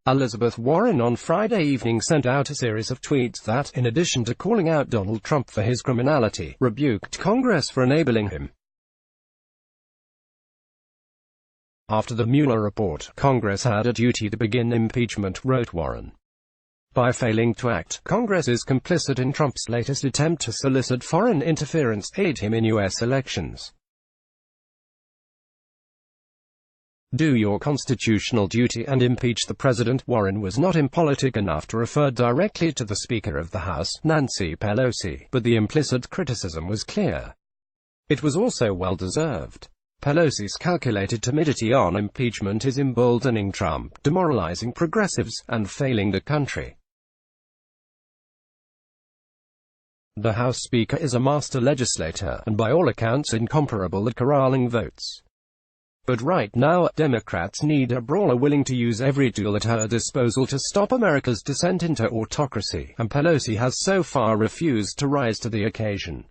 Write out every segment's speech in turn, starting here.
Elizabeth Warren on Friday evening sent out a series of tweets that, in addition to calling out Donald Trump for his criminality, rebuked Congress for enabling him. After the Mueller report, Congress had a duty to begin impeachment, wrote Warren. By failing to act, Congress is complicit in Trump's latest attempt to solicit foreign interference to aid him in U.S. elections. Do your constitutional duty and impeach the president. Warren was not impolitic enough to refer directly to the Speaker of the House, Nancy Pelosi, but the implicit criticism was clear. It was also well-deserved. Pelosi's calculated timidity on impeachment is emboldening Trump, demoralizing progressives, and failing the country. The House Speaker is a master legislator, and by all accounts incomparable at corralling votes. But right now, Democrats need a brawler willing to use every tool at her disposal to stop America's descent into autocracy, and Pelosi has so far refused to rise to the occasion.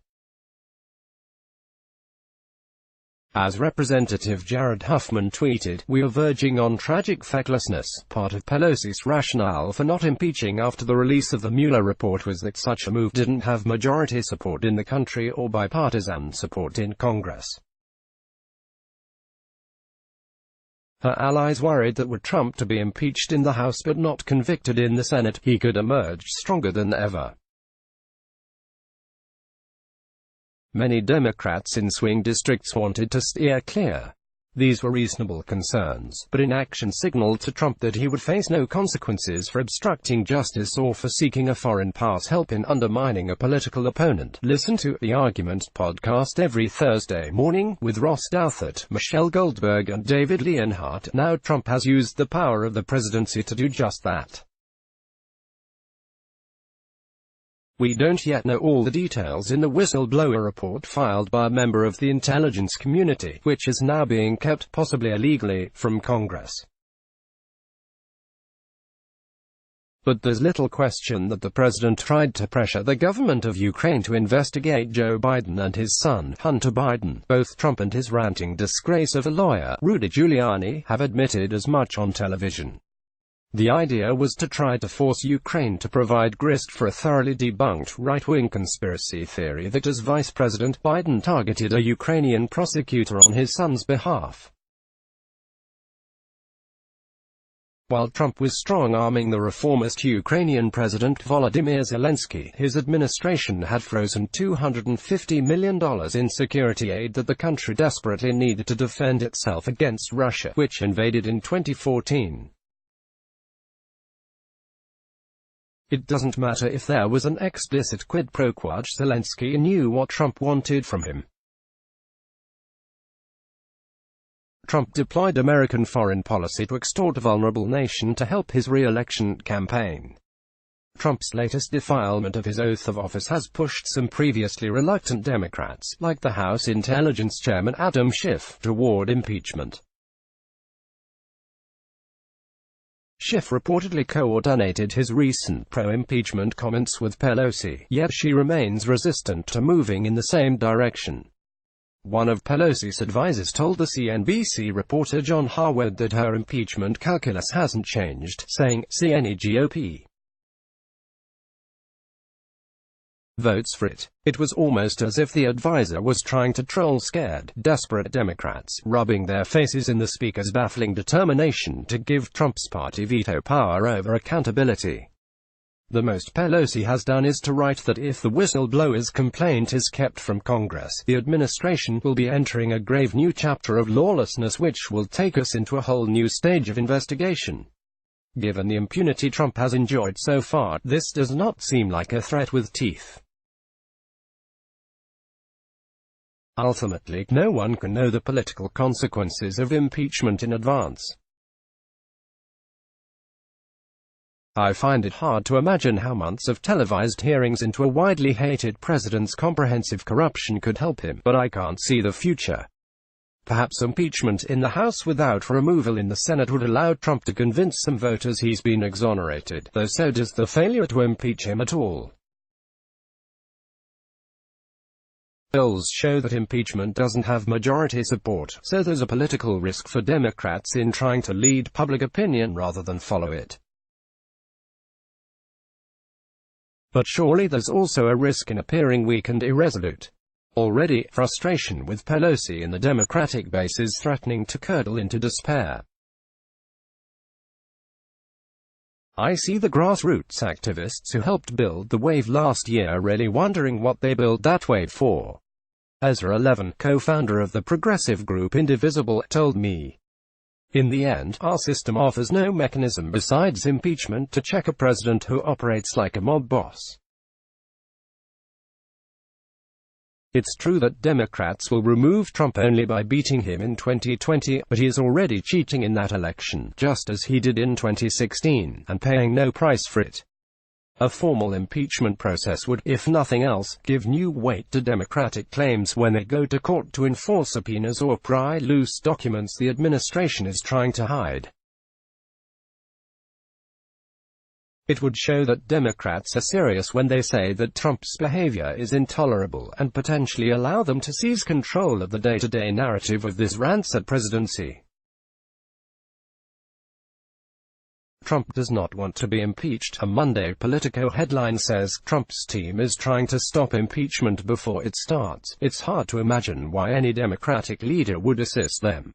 As Representative Jared Huffman tweeted, "We are verging on tragic fecklessness." Part of Pelosi's rationale for not impeaching after the release of the Mueller report was that such a move didn't have majority support in the country or bipartisan support in Congress. Her allies worried that were Trump to be impeached in the House but not convicted in the Senate, he could emerge stronger than ever. Many Democrats in swing districts wanted to steer clear. These were reasonable concerns, but inaction signaled to Trump that he would face no consequences for obstructing justice or for seeking a foreign powers help in undermining a political opponent. Listen to The Argument podcast every Thursday morning, with Ross Douthat, Michelle Goldberg and David Leonhardt. Now Trump has used the power of the presidency to do just that. We don't yet know all the details in the whistleblower report filed by a member of the intelligence community, which is now being kept, possibly illegally, from Congress. But there's little question that the president tried to pressure the government of Ukraine to investigate Joe Biden and his son, Hunter Biden. Both Trump and his ranting disgrace of a lawyer, Rudy Giuliani, have admitted as much on television. The idea was to try to force Ukraine to provide grist for a thoroughly debunked right-wing conspiracy theory that as Vice President Biden targeted a Ukrainian prosecutor on his son's behalf. While Trump was strong-arming the reformist Ukrainian President Volodymyr Zelensky, his administration had frozen $250 million in security aid that the country desperately needed to defend itself against Russia, which invaded in 2014. It doesn't matter if there was an explicit quid pro quo. Zelensky knew what Trump wanted from him. Trump deployed American foreign policy to extort a vulnerable nation to help his re-election campaign. Trump's latest defilement of his oath of office has pushed some previously reluctant Democrats, like the House Intelligence Chairman Adam Schiff, toward impeachment. Schiff reportedly coordinated his recent pro-impeachment comments with Pelosi, yet she remains resistant to moving in the same direction. One of Pelosi's advisers told the CNBC reporter John Harwood that her impeachment calculus hasn't changed, saying, "See any GOP votes for it." It was almost as if the advisor was trying to troll scared, desperate Democrats, rubbing their faces in the Speaker's baffling determination to give Trump's party veto power over accountability. The most Pelosi has done is to write that if the whistleblower's complaint is kept from Congress, the administration will be entering a grave new chapter of lawlessness which will take us into a whole new stage of investigation. Given the impunity Trump has enjoyed so far, this does not seem like a threat with teeth. Ultimately, no one can know the political consequences of impeachment in advance. I find it hard to imagine how months of televised hearings into a widely hated president's comprehensive corruption could help him, but I can't see the future. Perhaps impeachment in the House without removal in the Senate would allow Trump to convince some voters he's been exonerated, though so does the failure to impeach him at all. Polls show that impeachment doesn't have majority support, so there's a political risk for Democrats in trying to lead public opinion rather than follow it. But surely there's also a risk in appearing weak and irresolute. Already, frustration with Pelosi in the Democratic base is threatening to curdle into despair. I see the grassroots activists who helped build the wave last year really wondering what they built that wave for. Ezra Levin, co-founder of the progressive group Indivisible, told me, "In the end, our system offers no mechanism besides impeachment to check a president who operates like a mob boss. It's true that Democrats will remove Trump only by beating him in 2020, but he is already cheating in that election, just as he did in 2016, and paying no price for it. A formal impeachment process would, if nothing else, give new weight to Democratic claims when they go to court to enforce subpoenas or pry loose documents the administration is trying to hide. It would show that Democrats are serious when they say that Trump's behavior is intolerable, and potentially allow them to seize control of the day-to-day narrative of this rancid presidency. Trump does not want to be impeached. A Monday Politico headline says, Trump's team is trying to stop impeachment before it starts. It's hard to imagine why any Democratic leader would assist them.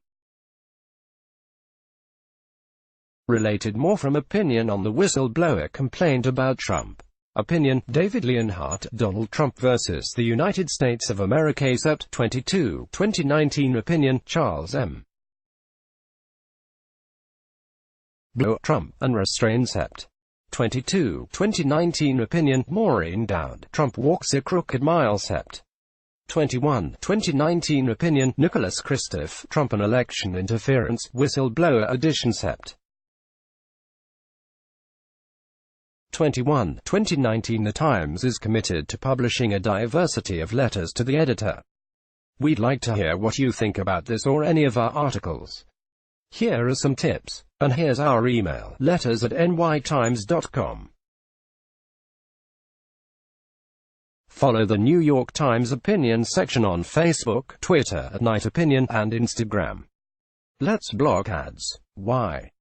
Related more from Opinion on the whistleblower complaint about Trump. Opinion, David Leonhardt, Donald Trump vs. the United States of America, Sept. 22, 2019. Opinion, Charles M. Blow, Trump, and restrain, Sept. 22, 2019. Opinion, Maureen Dowd, Trump walks a crooked mile, Sept. 21, 2019. Opinion, Nicholas Kristof, Trump and election interference, whistleblower edition, Sept. 21, 2019. The Times is committed to publishing a diversity of letters to the editor. We'd like to hear what you think about this or any of our articles. Here are some tips, and here's our email, letters@nytimes.com. Follow the New York Times opinion section on Facebook, Twitter @NightOpinion, and Instagram. Let's block ads. Why?